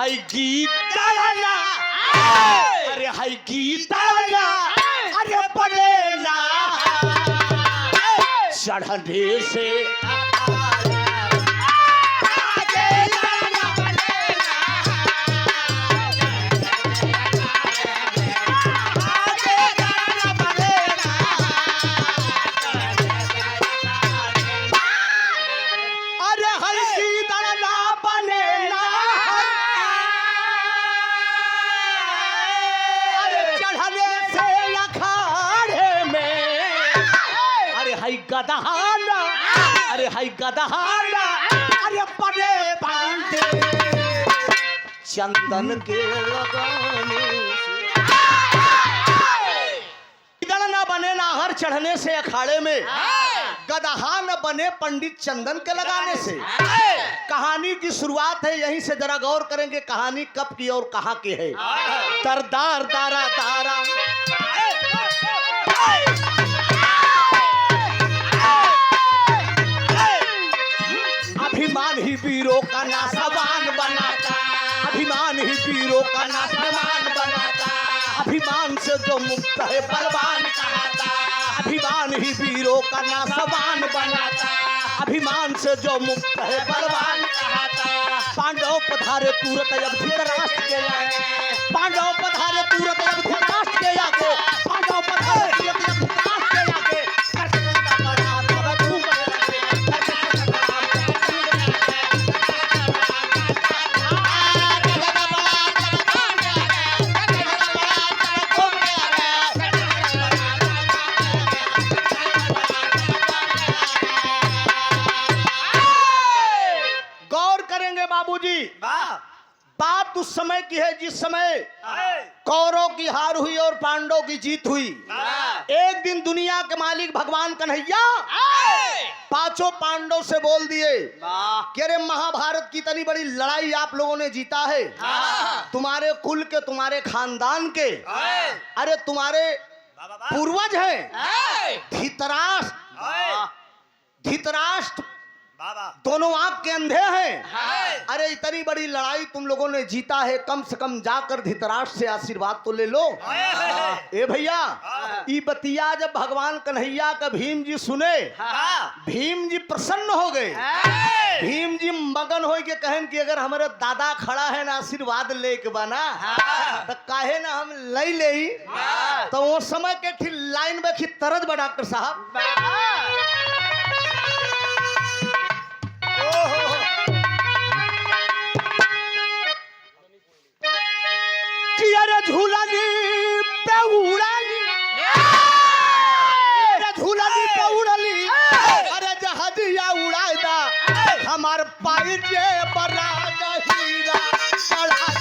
हाय गीता अरे हाय गीता अरे पड़ेला चढ़ने से गदहाना अरे हाय गदहाना अरे बड़े बांधे चंदन के लगाने से न बने नाहर चढ़ने से अखाड़े में गदहा न बने पंडित चंदन के लगाने से। कहानी की शुरुआत है यहीं से, जरा गौर करेंगे कहानी कब की और कहां की है। तरदार दारा दारा अभिमान ही वीरों का नासवान बनाता, अभिमान ही वीरों का नासवान बनाता, अभिमान से जो मुक्त है बलवान कहता, अभिमान ही वीरों का नासवान बनाता, अभिमान से जो मुक्त है बलवान कहता। पांडव पधारे तुरंत अब धृतराष्ट्र के आगे, पांडव पधारे तुरंत अब धृतराष्ट्र के आगे, पांडव पधारे तुरंत अब धृतराष्ट्र के आगे। बात उस समय की है जिस समय कौरवों की हार हुई और पांडवों की जीत हुई। एक दिन दुनिया के मालिक भगवान कन्हैया पांचों पांडव से बोल दिए कि अरे महाभारत की इतनी बड़ी लड़ाई आप लोगों ने जीता है, तुम्हारे कुल के, तुम्हारे खानदान के, अरे तुम्हारे पूर्वज हैं धृतराष्ट्र दोनों आंख के अंधे हैं। अरे इतनी बड़ी लड़ाई तुम लोगों ने जीता है, कम से कम जाकर धृतराष्ट्र से आशीर्वाद तो ले लो। ए भैया ई बतिया जब भगवान कन्हैया का भीम जी सुने, भीम जी प्रसन्न हो गए। भीम जी मगन हो के कहन कि अगर हमारे दादा खड़ा है ना आशीर्वाद ले के बना तो काहे ना हम ले ले। तो वो समय के ठीक लाइन में खी तरज बा डॉक्टर साहब झूलानी पे उड़ाली, झूलानी पे उड़ाली, अरे जहाजिया उड़ाई दा हमार पाई जे बड़ा हीरा चढ़ा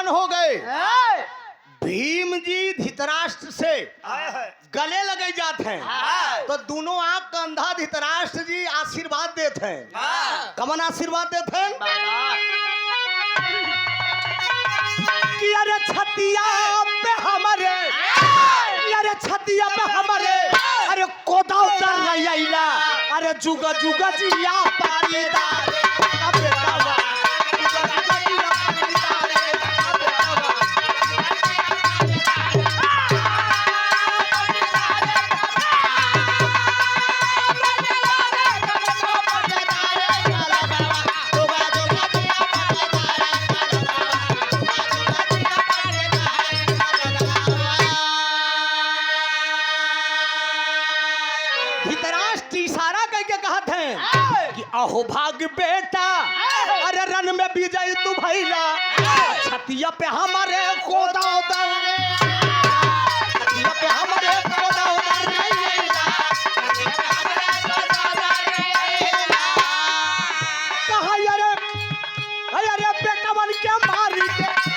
हो गए। भीम जी धृतराष्ट्र से गले लगे जाते हैं तो दोनों आंख का अंधा धृतराष्ट्र जी आशीर्वाद देते हैं। कमन आशीर्वाद देते हैं कि अरे छतिया पे हमारे, अरे छतिया पे हमारे, अरे कोदा उतर रही, अरे जुगा जुगा जिया पाटीदार अहो भाग बेटा, अरे रन में विजय तू भैला, छतिया पे हमारे कोदा उतर, छतिया पे हमारे कोदा उतर, कहा अरे बेटा बन के मारी के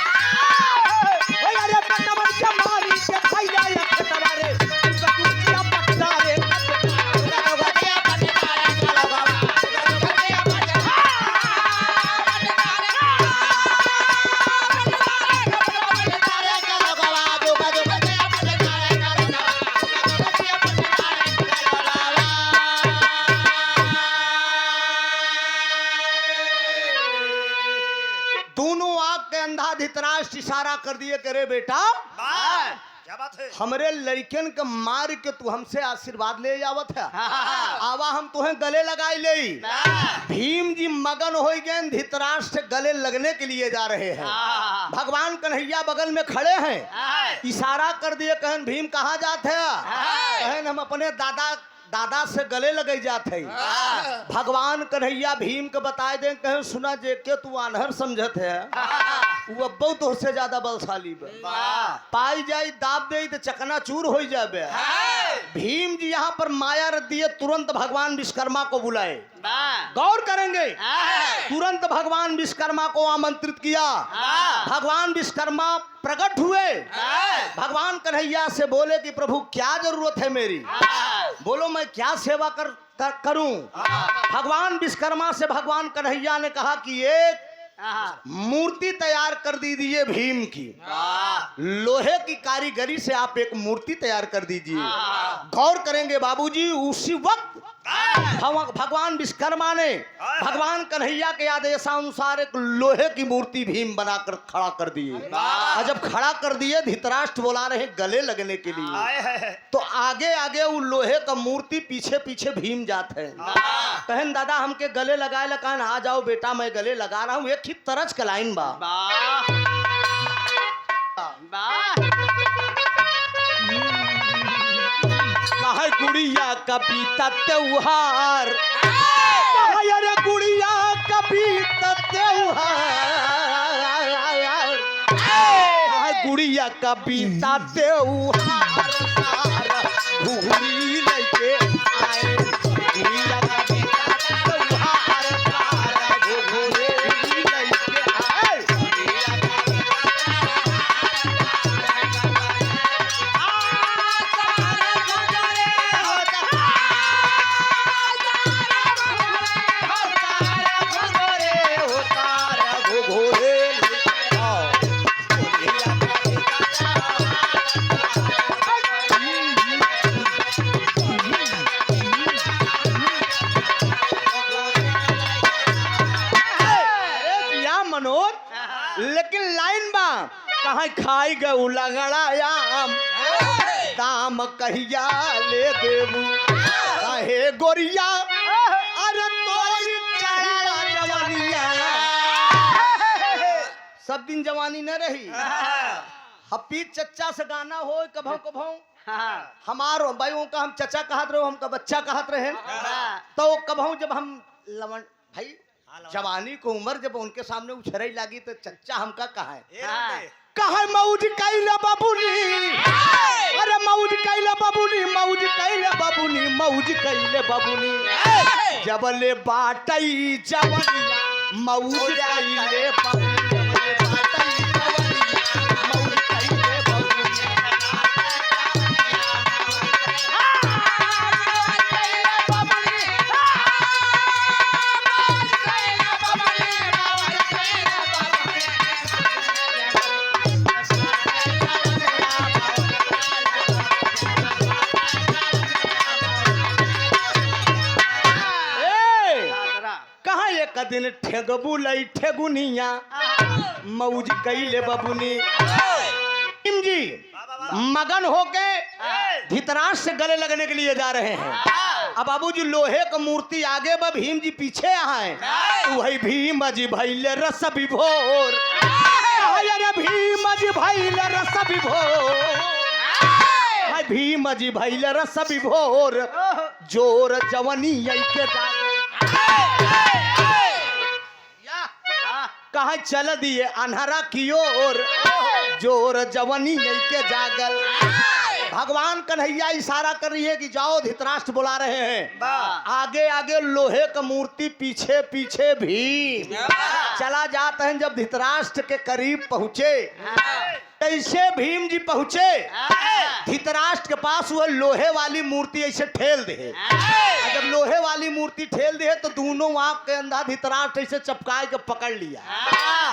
धृतराष्ट्र इशारा कर दिए करे बेटा क्या बात है? हमरे लड़कन के मार के तू हमसे आशीर्वाद ले आवत है। आवा हम तुम्हें गले लगाई ले। भीम जी मगन हो गए, धृतराष्ट्र गले लगने के लिए जा रहे हैं। भगवान कन्हैया बगल में खड़े हैं, इशारा कर दिए, कहन भीम कहाँ जाते हैं? कहन हम अपने दादा से गले लगे जाते। भगवान कन्हैया भीम के बताए दे, कहें सुना जे के तू आन्हर समझत है, वो अब्बो तो से ज्यादा बलशाली पाई जाई, दाब दे तो चकना चूर हो जाबे। भीम जी यहाँ पर माया रख दिए, तुरंत भगवान विश्वकर्मा को बुलाए। गौर करेंगे, तुरंत भगवान विश्वकर्मा को आमंत्रित किया। भगवान विश्वकर्मा प्रकट हुए, भगवान कन्हैया से बोले कि प्रभु क्या जरूरत है मेरी, बोलो मैं क्या सेवा करूं। भगवान विश्वकर्मा से भगवान कन्हैया ने कहा कि एक मूर्ति तैयार कर दीजिए भीम की, लोहे की कारीगरी से आप एक मूर्ति तैयार कर दीजिए। गौर करेंगे बाबूजी, उसी वक्त भगवान विश्वकर्मा ने भगवान कन्हैया के आदेशानुसार एक लोहे की मूर्ति भीम बनाकर खड़ा कर दिए। और जब खड़ा कर दिए, धृतराष्ट्र बोला रहे गले लगने के लिए, तो आगे आगे वो लोहे का मूर्ति, पीछे पीछे भीम जाते हैं। कहन दादा हमके गले लगाए लगान, आ जाओ बेटा मैं गले लगा रहा हूँ। एक ही तरज का लाइन बा कहा गुड़िया का बीता त्योहार, अरे गुड़िया का बीता त्योहार, गुड़िया का बीता त्योहार, घूरी लेके आए, गुड़िया का बीता त्योहार, घूरी लेके आए। लेकिन लाइन बा कहाँ खाई गऊ लगड़ायाम, दाम कहिया ले देबू कहे गोरिया, अरे तोरी जवानिया सब दिन जवानी न रही। हपी चच्चा से गाना हो कभों कभों, हमारो भाइयों का हम चचा कहत रहे, हमका बच्चा कहत रहे। तो कभों जब हम लवन भाई जवानी को उम्र जब उनके सामने उछरई लगी, तो चच्चा हमका कहा है मौज कैला बाबूनी, अरे मौज कैला बाबूनी, मौज कैला बाबूनी, मौज कैले बाबूनी, जबले बाटई जवनिया मौज कैले बाबूनी। दिन ठेगबू लई ठेगुनिया मौज कैले बबुनी। भीम जी मगन होके धृतराष्ट्र से गले लगने के लिए जा रहे हैं। अब बाबूजी लोहे का मूर्ति आगे बा, भीम जी पीछे हैं। वही भीम जी भैले रस विभोर, अरे भीम जी भैले रस विभोर, भीम जी भैले रस विभोर, जोर जवनी के कहा चल दिए अन्हरा की ओर, जोर जवनी के जागल। भगवान कन्हैया इशारा कर रही है कि जाओ, धृतराष्ट्र बुला रहे हैं। आगे आगे लोहे का मूर्ति, पीछे पीछे भीम चला जाते हैं। जब धृतराष्ट्र के करीब पहुंचे, ऐसे भीम जी पहुंचे, धृतराष्ट्र के पास वह लोहे वाली मूर्ति ऐसे ठेल दे। जब लोहे वाली मूर्ति ठेल दे तो दोनों आंख के अंदर धृतराष्ट्र ऐसे चपकाए के पकड़ लिया।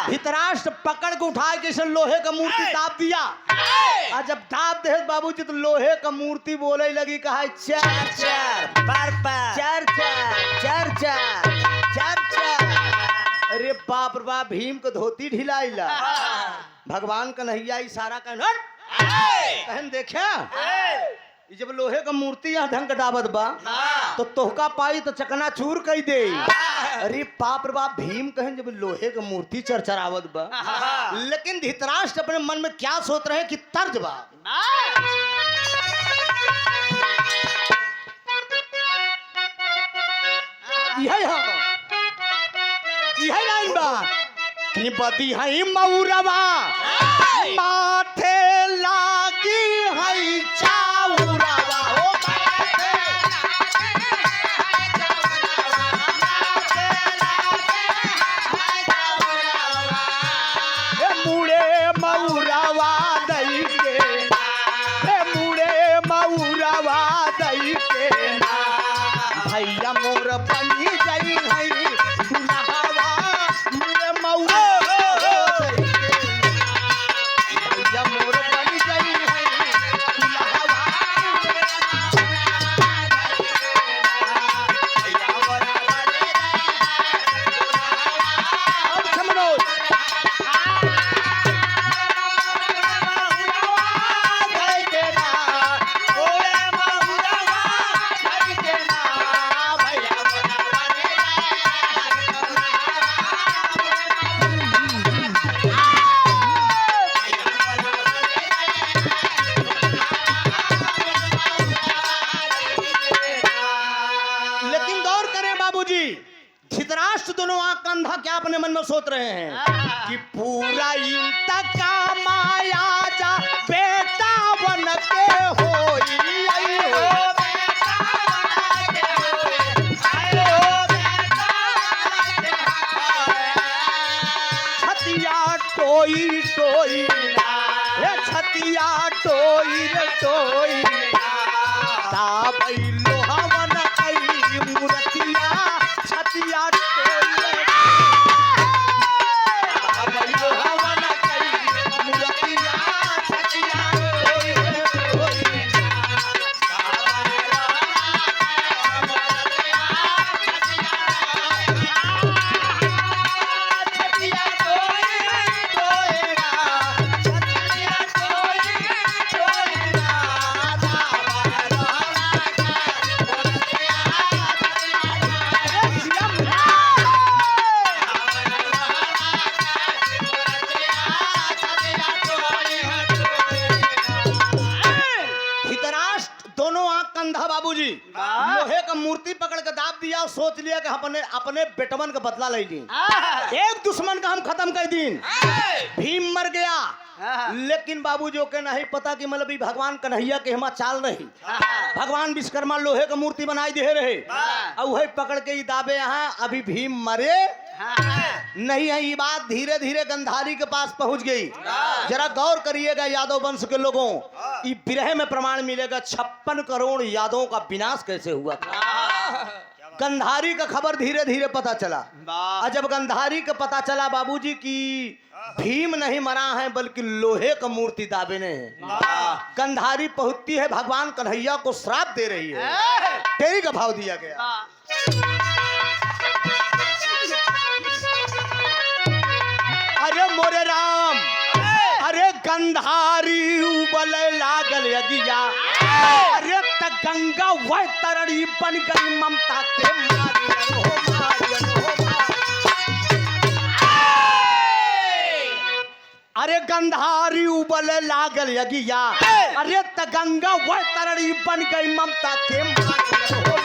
धृतराष्ट्र पकड़ के उठाए के ऐसे लोहे का मूर्ति दाब दिया। और जब दाब दे बाबूजी तो लोहे का मूर्ति बोले लगी, कहा चार चार बार बार, चार चार चार चार चार चार। अरे बाप बाप रे बाप भीम को धोती ढिलाइला भगवान कन्हैया इशारा कहन देखा ई जब लोहे का मूर्ति यहाँ ढंग डाबत बा तो तोहका पाई तो चकना चूर कई दे। अरे बाप रे बाप भीम कहें जब लोहे का मूर्ति चरचरावत बा लेकिन धृतराष्ट्र अपने मन में क्या सोच रहे हैं कि तर्ज बा यही लाइन बा कि बदी है मऊरवा माथे लागी है चाउरवा हो मुड़े मऊरवा दई के मुड़े मऊरवा दई के भैया मोर बनी गई है दुल्हवा मुड़े मऊरवा भैया मोर बनी गई है दुल्हवा अब समझो लेकिन गौर करें बाबूजी धृतराष्ट्र दोनों आंख कंधा क्या अपने मन में सोच रहे हैं कि पूरा इंता का माया जा बेटा बन के होई आई हो छतिया टोई टोई हे छतिया टोई रे टोई ताबई लोहावन कई मूर्तिया छतिया टोई रे ताबई लोहावन कई मूर्तिया छतिया टोई रे टोई छतिया टोई रे टोई छतिया टोई धृतराष्ट्र दोनों आंख कंधा बाबूजी लोहे का मूर्ति पकड़ के दाब दिया और सोच लिया कि अपने अपने बेटवन का बदला ले ली एक दुश्मन का हम खत्म कर दिन भीम मर गया लेकिन बाबूजी के नहीं पता कि मतलब भगवान कन्हैया के हमा चाल रही भगवान विश्वकर्मा लोहे का मूर्ति बनाई दे रहे और वही पकड़ के ही दाबे यहाँ अभी भीम मरे नहीं है। ये बात धीरे धीरे गंधारी के पास पहुंच गई। जरा गौर करिएगा यादव वंश के लोगों ये विरह में प्रमाण मिलेगा 56 करोड़ यादवों का विनाश कैसे हुआ था। गंधारी का खबर धीरे धीरे पता चला और जब गंधारी का पता चला बाबूजी की भीम नहीं मरा है बल्कि लोहे का मूर्ति दाबे ने है। गंधारी पहुंचती है भगवान कन्हैया को श्राप दे रही है तेरी का भाव दिया गया। अरे मोरे राम अरे गंधारी उबल लागल यगिया अरे त गंगा वह तरड़ी बन गई ममता के मारियन हो मारियन हो अरे गंधारी उबल लागल यगिया अरे त गंगा वह तरड़ी बन गई ममता के मारियन हो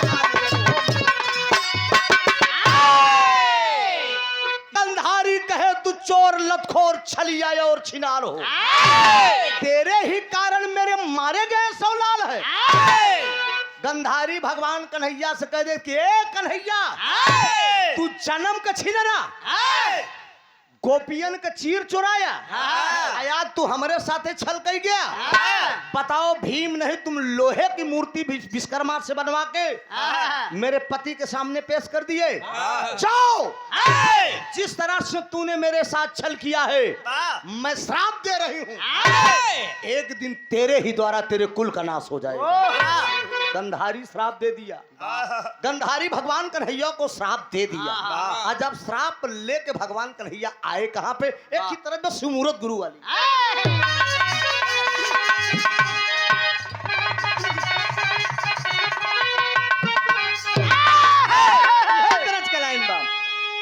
गंधारी कहे तू चोर लतखोर छलिया और छिनार हो तेरे ही कारण मेरे मारे गए सौलाल है। गंधारी भगवान कन्हैया से कह दे कि ए कन्हैया तू जन्म का छिनरा गोपियन का चीर चुराया आज तू हमारे साथे छल कर गया बताओ भीम नहीं तुम लोहे की मूर्ति विश्वकर्मा से बनवा के मेरे पति के सामने पेश कर दिए जाओ जिस तरह से तूने मेरे साथ छल किया है मैं श्राप दे रही हूँ एक दिन तेरे ही द्वारा तेरे कुल का नाश हो जाएगा। गंधारी श्राप दे दिया। गंधारी भगवान कन्हैया को श्राप दे दिया। और जब श्राप लेके भगवान कन्हैया आए कहाँ पे, एक ही तरह में शिवमूर्त गुरु वाली।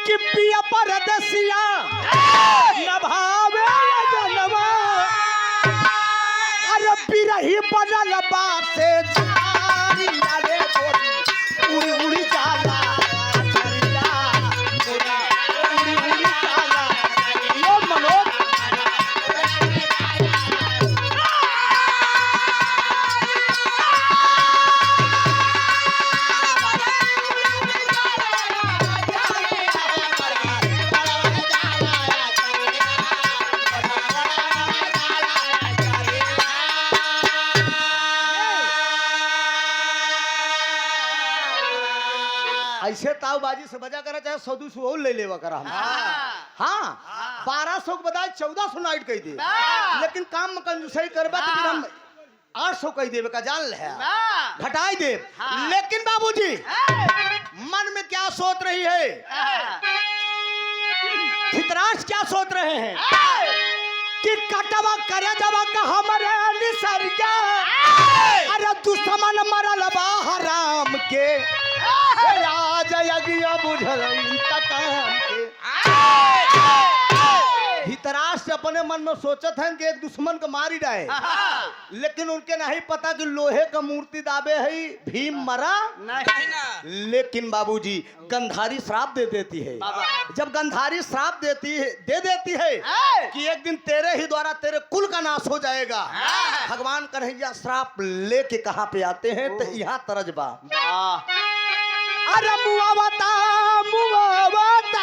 कि पिया परदेसिया नभावे जनवा, अरे बिरही बनल बासे जारी डाले बोली, उड़ी उड़ी जाला चरिया, उड़ी उड़ी जाला यो मनोज। ऐसे तावबाजी से बजा करा चाहे 100-200 ले लेवा करा हम। हाँ 1200 के बजाय 1400 नाइट कही दे, लेकिन काम में कंजूसई करबा तो फिर हम 800 कही देवे का जान है, घटाई दे। लेकिन बाबूजी मन में क्या सोच रही है, धृतराष्ट्र क्या सोच रहे हैं कि कटवा करे जब हमरे निसर्गा, अरे दुश्मन मरल बा हराम के, धृतराष्ट्र अपने मन में सोचत हैं कि एक दुश्मन को मारी डाले, लेकिन उनके नहीं पता कि लोहे का मूर्ति दाबे है भीम मरा नहीं। लेकिन बाबूजी गंधारी श्राप दे देती है। जब गंधारी श्राप दे देती है कि एक दिन तेरे ही द्वारा तेरे कुल का नाश हो जाएगा, भगवान कन्हैया श्राप लेके कहाँ पे आते हैं तो यहाँ तरजबा, अरे मुआवता मुआवता,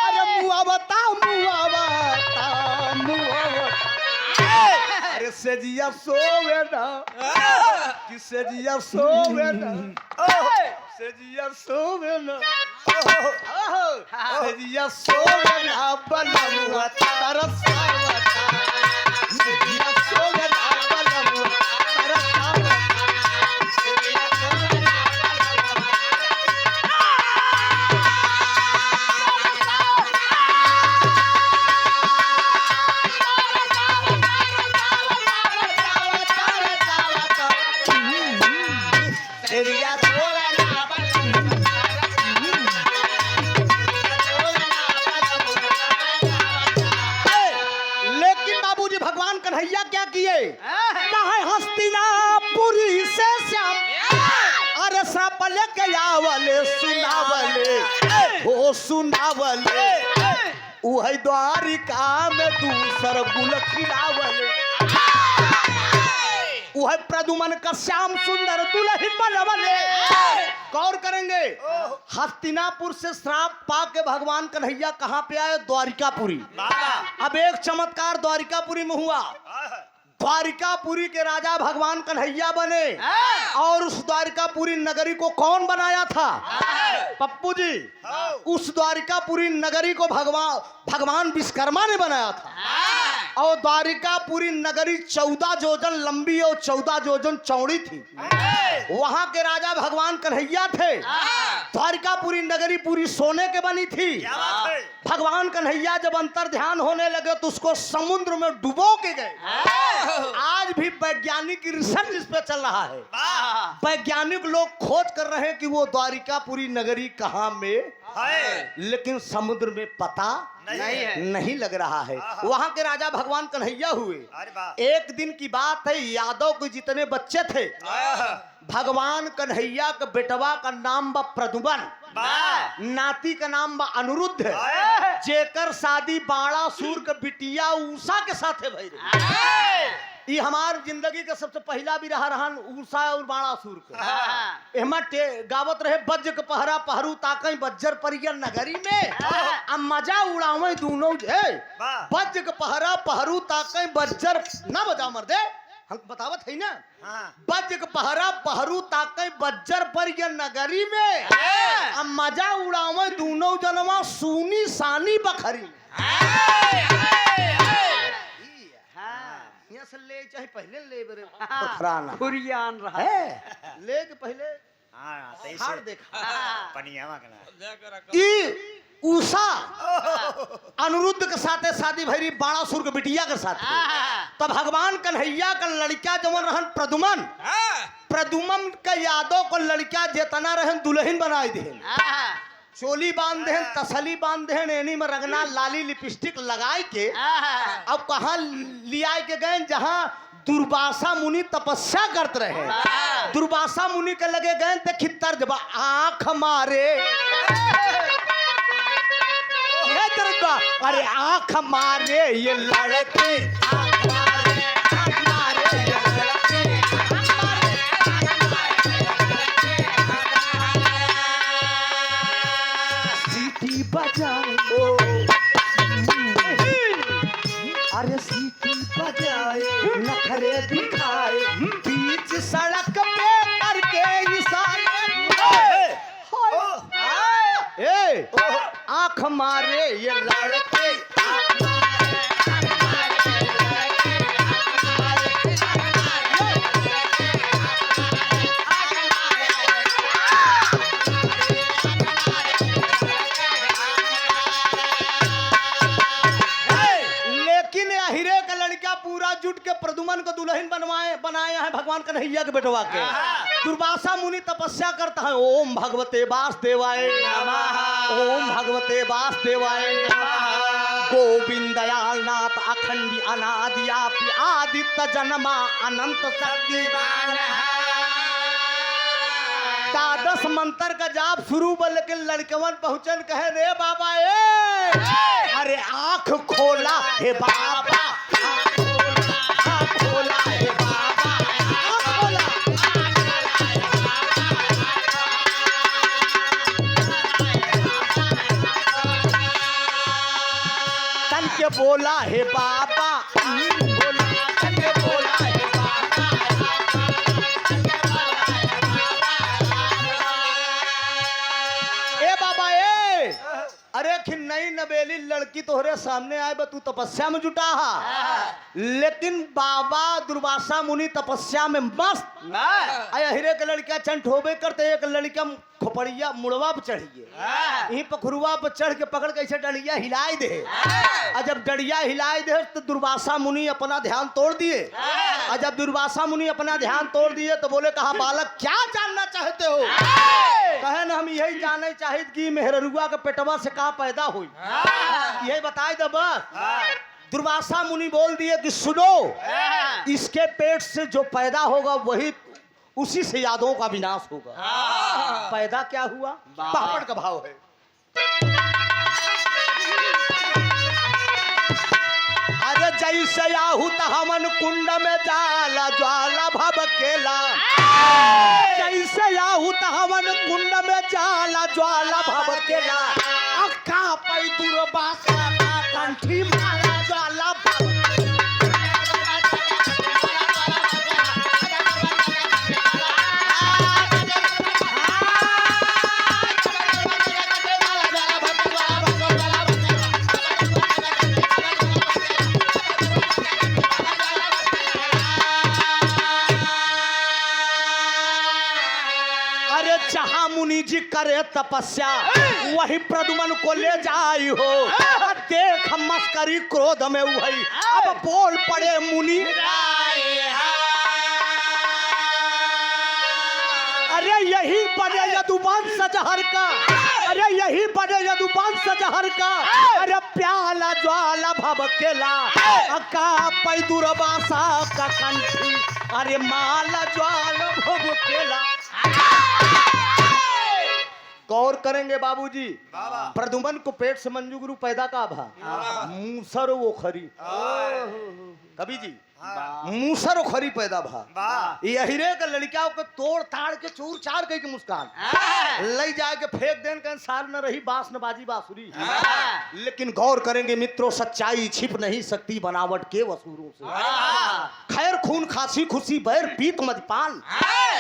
अरे मुआवता मुआवता मुआवता, अरे सजिया सोवे ना कि सजिया सोवे ना, सजिया सोवे ना, सजिया सोवे ना बलमुआ तरसावता, सजिया सोवे ना बलमुआ तरसावता। लेकिन बाबूजी भगवान कन्हैया क्या किए, कहे हस्तिनापुरी से श्याम, अरे श्राप लेके आवले सुनावले हो सुनावले, उहे द्वारिका में दूसर गुल खिलावले, वह प्रदुमन का श्याम सुंदर दुल्हन बनवले। गौर करेंगे, हस्तिनापुर से श्राप पा के भगवान कन्हैया कहाँ पे आए, द्वारिकापुरी। अब एक चमत्कार द्वारिकापुरी में हुआ, द्वारिकापुरी के राजा भगवान कन्हैया बने, और उस द्वारिकापुरी नगरी को कौन बनाया था, पप्पू जी, उस द्वारिकापुरी नगरी को भगवान विश्वकर्मा ने बनाया था। और द्वारिकापुरी नगरी 14 जोजन लंबी और 14 जोजन चौड़ी थी। वहां के राजा भगवान कन्हैया थे। द्वारिकापुरी नगरी पूरी सोने के बनी थी। भगवान कन्हैया जब अंतर ध्यान होने लगे तो उसको समुद्र में डुबो के गए। आज भी वैज्ञानिक रिसर्च इस पे चल रहा है। वैज्ञानिक लोग खोज कर रहे हैं कि वो द्वारिकापुरी नगरी कहाँ में है, लेकिन समुद्र में पता नहीं लग रहा है। वहां के राजा भगवान कन्हैया हुए। एक दिन की बात है, यादव के जितने बच्चे थे, भगवान कन्हैया के बेटवा का नाम बा प्रदुमन, नाती का नाम बा अनिरुद्ध, जेकर शादी बाणासुर के बिटिया उषा के साथ भई। ये हमार जिंदगी का सबसे पहला भी रहा रहन उषा और बाणासुर के। एमा गावत रहे बज्र के पहरा पहरू ताकई बज्जर परिया नगरी में, अब मजा उड़ावे दोनों। बज्र के पहरा पहरू ताकई बज्जर ना बजा मर दे, हम बतावत है ना। बज्र के पहरा पहरू ताकई बज्जर परिया नगरी में, अब मजा उड़ावे दोनों जनवा सूनी सानी बखरी। से ले चाहे पहले ले बरे हाँ, फुरफुराना फुरियान रहा है ले के पहले हाँ हार देखा पनियावा कना ई उषा अनिरुद्ध के साथे शादी भरी बाणासुर के बिटिया के साथ तब भगवान कन्हैया का लड़का जवन रहन प्रदुमन प्रदुमन के यादव को लड़का जेतना रहन दुल्हन बनाई देन चोली बांध देन तसली बांध देन एनी में रंगना लाली लिपस्टिक लगाए के अब कहाँ लिया के गए जहाँ दुर्वासा मुनि तपस्या करते रहे दुर्वासा मुनि के लगे गए थे खित्तर जब आंख मारे अरे आंख मारे ये लड़के आंख मारे ये लड़के सीटी बजाए अरे सीटी बजाए नखरे दिखाए बीच सड़क पे करके ए आंख मारे ये लड़के लेकिन हिरे का लड़का पूरा जुट के प्रदुमन को दुल्हन बनाए हैं भगवान कन्हैया के बेटवा के दुर्वासा मुनि तपस्या करता है ओम भगवते वासुदेवाय नमः ओम भगवते वासुदेवाय नमः गोविंद दयालनाथ अखंडी अनादियापि आदित्य जन्मा अनंत शक्तिमान द्वादश मंत्र का जाप शुरू बल के लड़कवन पहुंचन कहे रे बाबा अरे आंख खोला हे बाबा आंख खोला हे बाबा आंख खोला तन के बोला हे बाबा बोला तन के बोला हे बाबा ए बाबा अरे खिन्नई नबेली लड़की तोहरे सामने आए बा तू तपस्या में जुटा हा लेकिन बाबा दुर्वासा मुनि तपस्या में मस्त आया हिरे के लड़का चंट होबे करते एक लड़का खोपड़िया मुड़वा पे चढ़िए यहीं पखरुआ पे चढ़ के पकड़ के ऐसे डलिया हिलाई दे और जब डलिया हिलाई दे तो दुर्वासा मुनि अपना ध्यान तोड़ दिए और जब दुर्वासा मुनि अपना ध्यान तोड़ दिए तो बोले कहा बालक क्या जानना चाहते हो कहे ना हम यही जानना चाहिए कि मेहरुआ के पेटवा से कहाँ पैदा हुई यही बताए दो बस दुर्वासा मुनि बोल दिए कि सुनो इसके पेट से जो पैदा होगा वही उसी से यादों का विनाश होगा पैदा क्या हुआ पापड़ का भाव है अरे जैसे आहूत हमन कुंड में जाला ज्वाला भभकेला जैसे आहूत हमन कुंड में जाला ज्वाला भभकेला अक्का पै दुर्वासा का कंठी मारा ज्वाला मुनि जी करे तपस्या वही प्रदुमन को ले जाई हो देख मस्करी क्रोध में वही अब बोल पड़े मुनि अरे यही बने यदुवंश जहर का अरे यही बने यदुवंश जहर का अरे प्याला ज्वाला भभकेला अका पै दुर्वासा का कंठी अरे माला ज्वाला भभकेला गौर करेंगे बाबूजी प्रदुमन को पेट से मंजू गुरु पैदा का भा मूसर वो खरी कभी जी मूसर वो खरी पैदा भा यहीरे का लड़कियों को तोड़ ताड़ के चूर चार के मुस्कान ले जाए के फेंक देन के सार न रही बांस न बाजी बांसुरी लेकिन गौर करेंगे मित्रों सच्चाई छिप नहीं सकती बनावट के वसूरों से खैर खून खांसी खुशी बैर पीत मदपान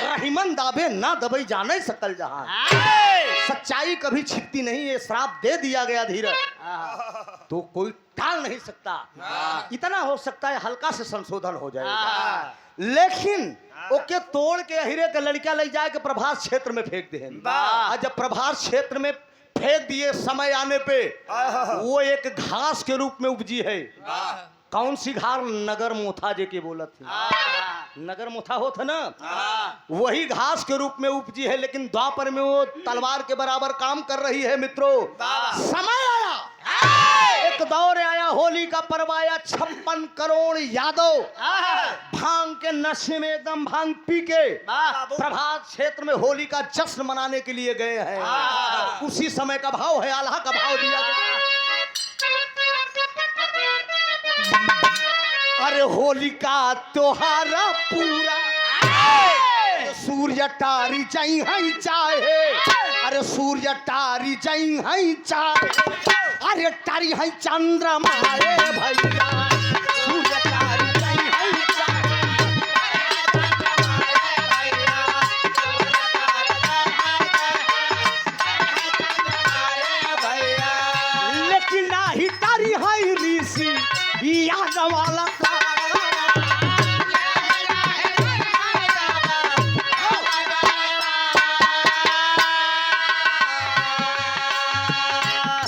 रहीमन दाबे ना दबई जाने सकल जहां सच्चाई कभी छिपती नहीं है श्राप दे दिया गया धीरज तो कोई टाल नहीं सकता। इतना हो सकता है हल्का से संशोधन हो जाएगा, लेकिन ओके तोड़ के अहिरे के लड़का ले जाए के प्रभास क्षेत्र में फेंक दे। और जब प्रभास क्षेत्र में फेंक दिए, समय आने पे वो एक घास के रूप में उपजी है। कौन सी घास? नगर मोथा जे के बोलत थी, नगर मोथा हो था ना, वही घास के रूप में उपजी है। लेकिन द्वापर में वो तलवार के बराबर काम कर रही है। मित्रों, समय आया, एक दौर आया, होली का पर्व आया। 56 करोड़ यादव भांग के नशे में एकदम भांग पी के प्रभात क्षेत्र में होली का जश्न मनाने के लिए गए हैं। उसी समय का भाव है, आल्हा का भाव दिया गया। अरे होली का त्योहार पूरा, सूर्य टारी जाई है चाहे, अरे सूर्य टारी जाई है चाहे, अरे टारी है चंद्रमा भैया, सूर्य टारी जाई है चाहे, लेकिन नाही टारी है ऋषि याद वाला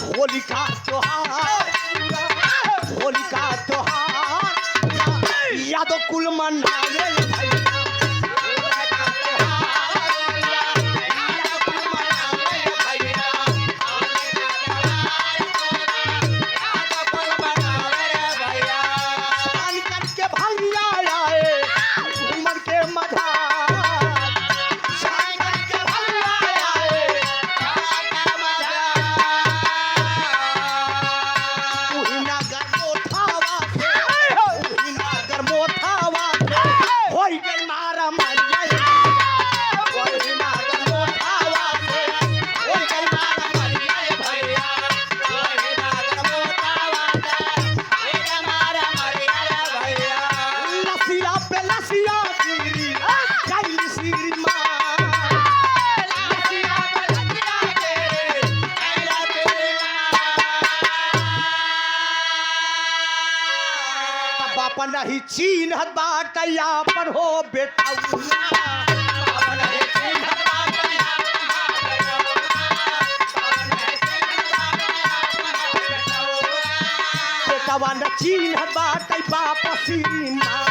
होली का त्योहार, होली का त्योहार यादव कुल मनावे भैया, नहीं चीन बाट यापन हो बेटा, बेटा न चीन बाट बाप श्री माँ,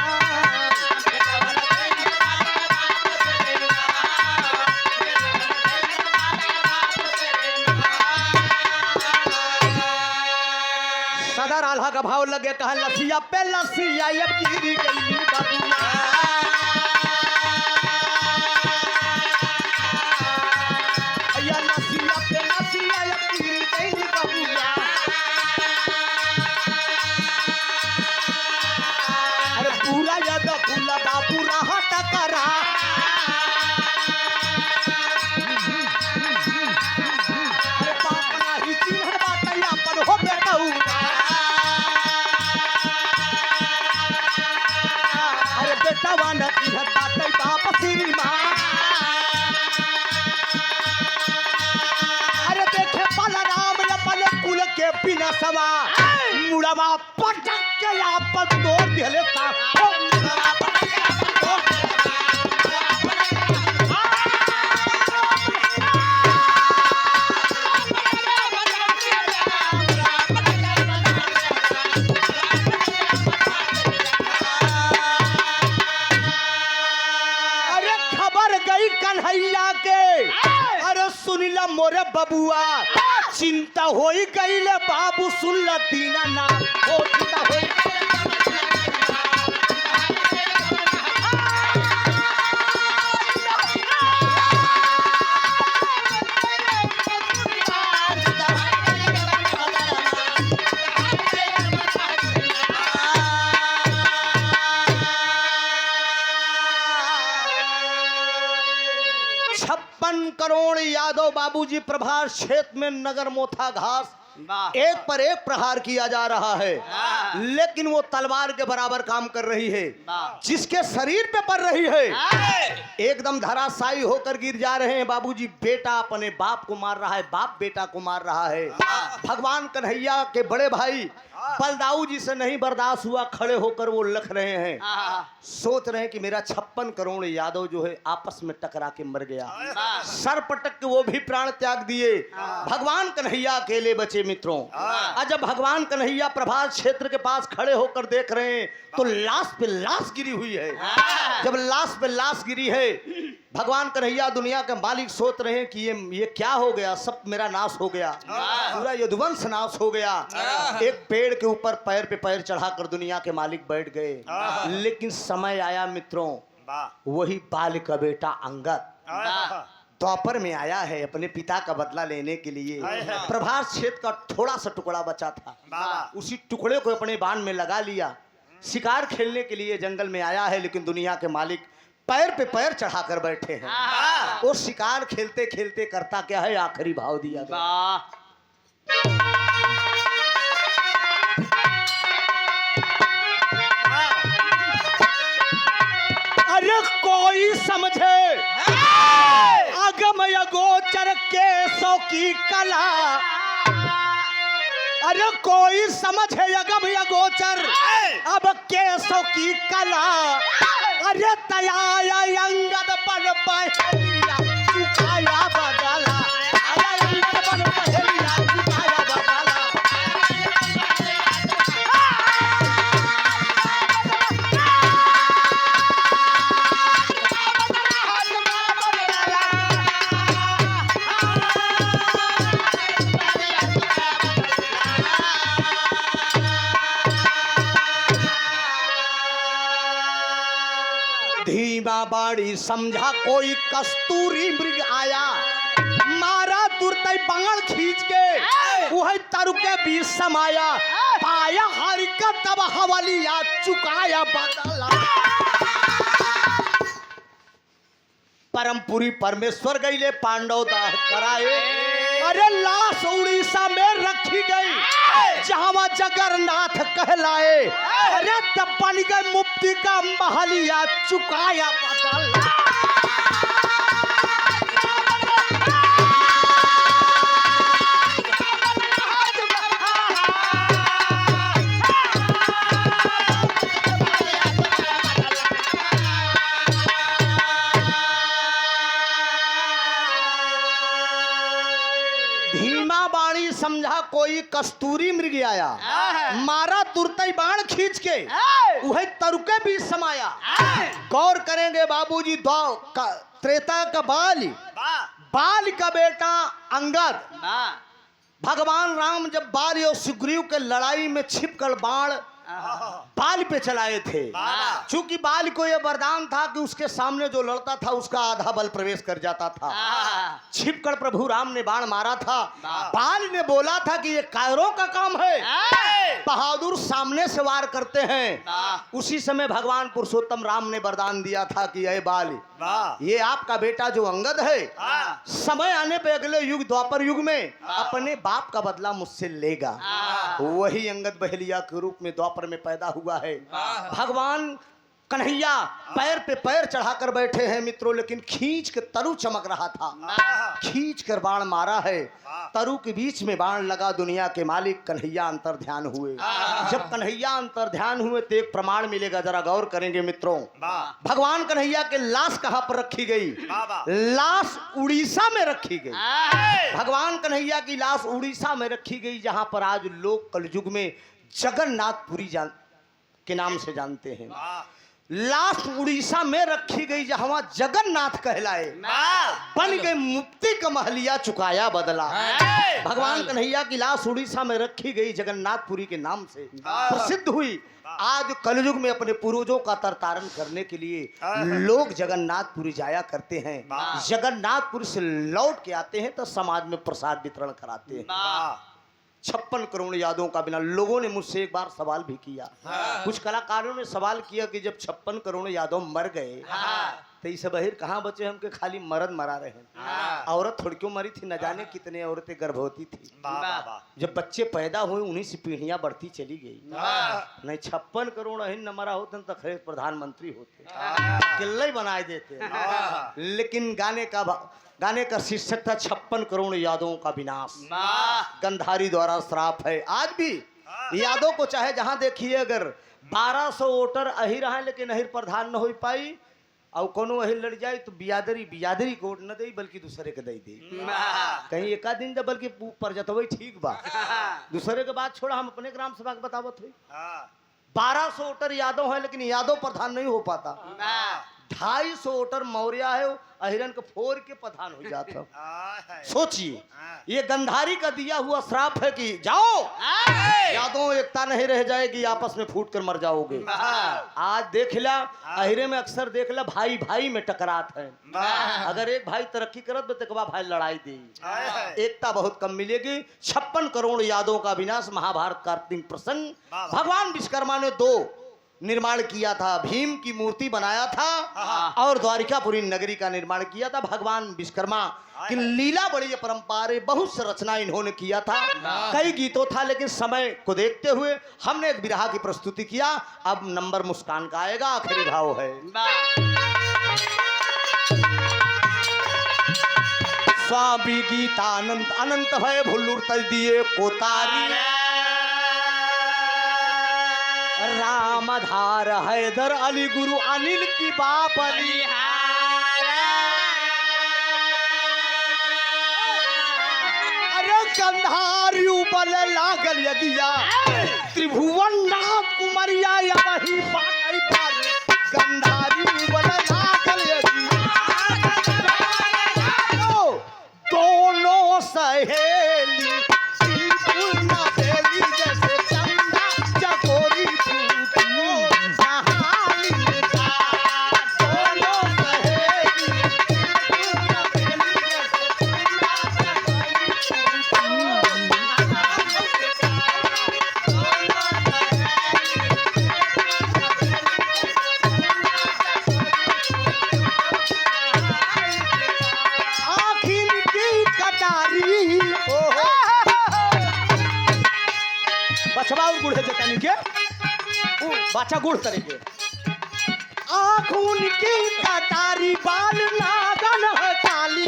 सदर आल्हा का भाव लगे, कहा लसिया पे लसिया ये गिरी गई बबुआ, या लसिया पे लसिया ये गिरी गई बबुआ, अरे पूरा याद पूरा बाबू रहा टकरा, अरे बाप नाही चिन्ह बाटया पर हो बेटा, अरे देखे बलराम अपने कुल के बिना सवा मुड़वा पटक के आप तोड़ दिले कन्हैया के, अरे सुनिला मोरे बबुआ, चिंता होई गईले बाबू, सुनला दीना ना हो चिंता होई करोड़ यादव बाबूजी प्रभास क्षेत्र में नगर मोथा घास एक पर एक प्रहार किया जा रहा है, लेकिन वो तलवार के बराबर काम कर रही है। जिसके शरीर पे पड़ रही है एकदम धराशायी होकर गिर जा रहे हैं। बाबूजी, बेटा अपने बाप को मार रहा है, बाप बेटा को मार रहा है। भगवान कन्हैया के बड़े भाई बलदाऊ जी से नहीं बर्दाश्त हुआ, खड़े होकर वो लख रहे हैं, सोच रहे हैं कि मेरा 56 करोड़ यादव जो है आपस में टकरा के मर गया। सर पटक के वो भी प्राण त्याग दिए, भगवान कन्हैया अकेले बचे। मित्रों, और जब भगवान कन्हैया प्रभात क्षेत्र के पास खड़े होकर देख रहे हैं तो लाश पे लाश गिरी हुई है। जब लाश पे लाश गिरी है, भगवान कन्हैया दुनिया के मालिक सोच रहे हैं कि ये क्या हो गया, सब मेरा नाश हो गया, पूरा यदुवंश नाश हो गया। एक पेड़ के ऊपर पैर पे पैर चढ़ाकर दुनिया के मालिक बैठ गए। लेकिन समय आया मित्रों, वही बाल का बेटा अंगद द्वापर में आया है अपने पिता का बदला लेने के लिए। प्रभास क्षेत्र का थोड़ा सा टुकड़ा बचा था, उसी टुकड़े को अपने बाण में लगा लिया। शिकार खेलने के लिए जंगल में आया है, लेकिन दुनिया के मालिक पैर पे पैर चढ़ाकर बैठे हैं। वो शिकार खेलते खेलते करता क्या है, आखिरी भाव दिया गया। अरे कोई समझे अगम अगोचर केसों की कला, अरे कोई समझे अगम अगोचर अब केसों की कला। अरे तया अंगद पर पहलिया चुकाया बदला, अरे अंगद पर पहलिया चुकाया बदला। धीमा बाड़ी समझा कोई कस्तूरी मृग आया, मारा तुरते बाण खींच के वही तरु के बीच समाया। पाया हरि का तब हवलिया चुकाया बदला। परमपुरी परमेश्वर गईले पांडव दाह कराए। अरे लाश उड़ीसा में रखी गई जहां जगन्नाथ कहलाए। अरे तब बन गए मुक्ति का महलिया चुकाया बदला। समझा कोई कस्तूरी मृग आया, मारा तुरते बाण खींच के वही तरुके भी समाया। गौर करेंगे बाबूजी, त्रेता का बाल का बेटा अंगद, भगवान राम जब बाल और सुग्रीव के लड़ाई में छिपकर बाण बाल पे चलाए थे, चूंकि बाल को यह वरदान था कि उसके सामने जो लड़ता था उसका आधा बल प्रवेश कर जाता था। छिपकर प्रभु राम ने बाण मारा था। बाल ने बोला था कि ये कायरों का काम है, बहादुर सामने से वार करते हैं। उसी समय भगवान पुरुषोत्तम राम ने वरदान दिया था कि ये बाल, ये आपका बेटा जो अंगद है, समय आने पे अगले युग द्वापर युग में अपने बाप का बदला मुझसे लेगा। वही अंगद बहेलिया के रूप में द्वापर में पैदा हुआ है। भगवान कन्हैया पैर पे पैर चढ़ाकर बैठे हैं मित्रों, लेकिन खींच के तरु चमक रहा था, खींच कर बाण मारा है। तरु के बीच में बाण लगा, दुनिया के मालिक कन्हैया अंतर ध्यान हुए। जब कन्हैया अंतर ध्यान हुए तो एक प्रमाण मिलेगा, जरा गौर करेंगे मित्रों। भगवान कन्हैया के लाश कहां पर रखी गई? लाश उड़ीसा में रखी गई। भगवान कन्हैया की लाश उड़ीसा में रखी गई, जहां पर आज लोग कलयुग में जगन्नाथपुरी के नाम से जानते हैं। लाश उड़ीसा में रखी गई जहां जगन्नाथ कहलाए, बन गए मुक्ति का महलिया चुकाया बदला। भगवान कन्हैया की लाश उड़ीसा में रखी गई, जगन्नाथपुरी के नाम से प्रसिद्ध हुई। आज कलयुग में अपने पूर्वजों का तरतारण करने के लिए लोग जगन्नाथपुरी जाया करते हैं। जगन्नाथपुरी से लौट के आते हैं तो समाज में प्रसाद वितरण कराते हैं। 56 करोड़ यादों का बिना। लोगों ने मुझसे एक बार सवाल भी किया, कुछ कलाकारों ने सवाल किया कि जब 56 करोड़ यादव मर गए तो इस बहिर कहाँ बचे हमके खाली मर्द मरा रहे हैं। औरत थोड़ी क्यों मरी थी, न जाने कितने औरतें गर्भवती थी। जब बच्चे पैदा हुए उन्हीं से पीढ़ियां बढ़ती चली गई। नहीं 56 करोड़ अहिन न मरा होते तो खैर प्रधानमंत्री होते, किले बनाए देते। लेकिन गाने का शीर्षक था 56 करोड़ यादों का विनाश। गंधारी द्वारा श्राप है। आज भी यादों को चाहे जहां देखिए, अगर 1200 वोटर अहिर हैं लेकिन अहिर प्रधान न हो पाई, और कोनो अहिर लड़ जाए तो बियादरी को वोट न दे बल्कि दूसरे के दे कहीं एक दिन जब बल्कि पर जतवे ठीक बा। दूसरे के बात छोड़ा, हम अपने ग्राम सभा के बतावत हुई 1200 वोटर यादव है लेकिन यादव प्रधान नहीं हो पाता। 250 वोटर मौर्य है, अहिरन को फोर के प्रधान हो जाता। सोचिए, ये गंधारी का दिया हुआ श्राप है कि जाओ यादव एकता नहीं रह जाएगी, आपस में फूट कर मर जाओगे। आज देख ला अहिरे में अक्सर देख ला भाई भाई में टकरात है। अगर एक भाई तरक्की करत तो भाई लड़ाई दे, एकता बहुत कम मिलेगी। 56 करोड़ यादवों का विनाश महाभारत का अंतिम प्रसंग। भगवान विश्वकर्मा ने 2 निर्माण किया था, भीम की मूर्ति बनाया था और द्वारिकापुरी नगरी का निर्माण किया था। भगवान विश्वकर्मा की लीला बड़ी अपरंपार, बहुत से रचना इन्होंने किया था, कई गीतों था, लेकिन समय को देखते हुए हमने एक बिरहा की प्रस्तुति किया। अब नंबर मुस्कान का आएगा, आखिरी भाव है। स्वामी गीतानंद अनंत भय भुल्लुर तज दिए कोतारी, रामधार हैदर अली गुरु अनिल की बाप अली। अरे गंधारी उबल लागल यगिया, त्रिभुवन नाथ कुमरिया वही पाई बार। गंधारी उबल लागल यगिया, दोनों सहेली गुड़ है जतानी के बाचा गुड़ तरीके। आँखों की कटारी बाल नागन है काली,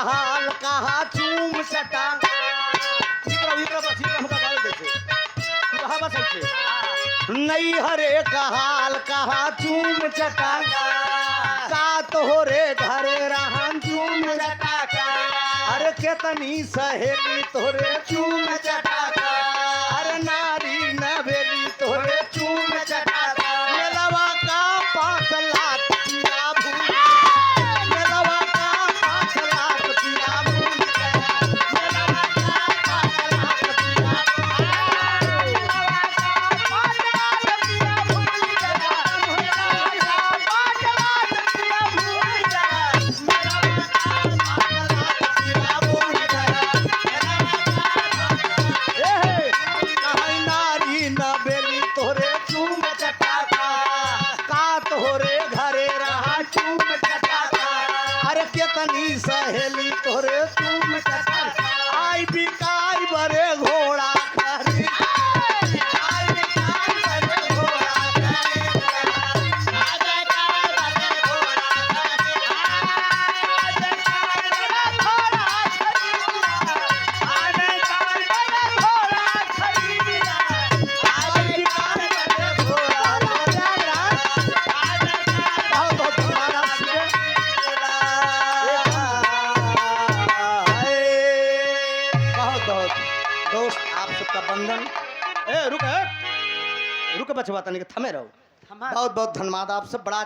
हाल कहा चूम सटा। नहीं हरे का हाल कहा चूम चटा, का तोहरे घरे रहन चूम चटा। अरे केतनी सहेली तोहरे चूम चटा, अरे नारी नवेली तोहरे चूम चटा। मेलवा का 5 लाख पिया भूल, मेलवा का 5 लाख पिया भूल, मेलवा का 5 लाख पिया भूल। तुम आई बिकाई बरे घोड़ा खरीद आई बिकाई बरे घोड़ा खरीद दोस्त आप सबका बंधन रुक बचवा तनिक थमे रहो बहुत बहुत धन्यवाद आप सब बड़ा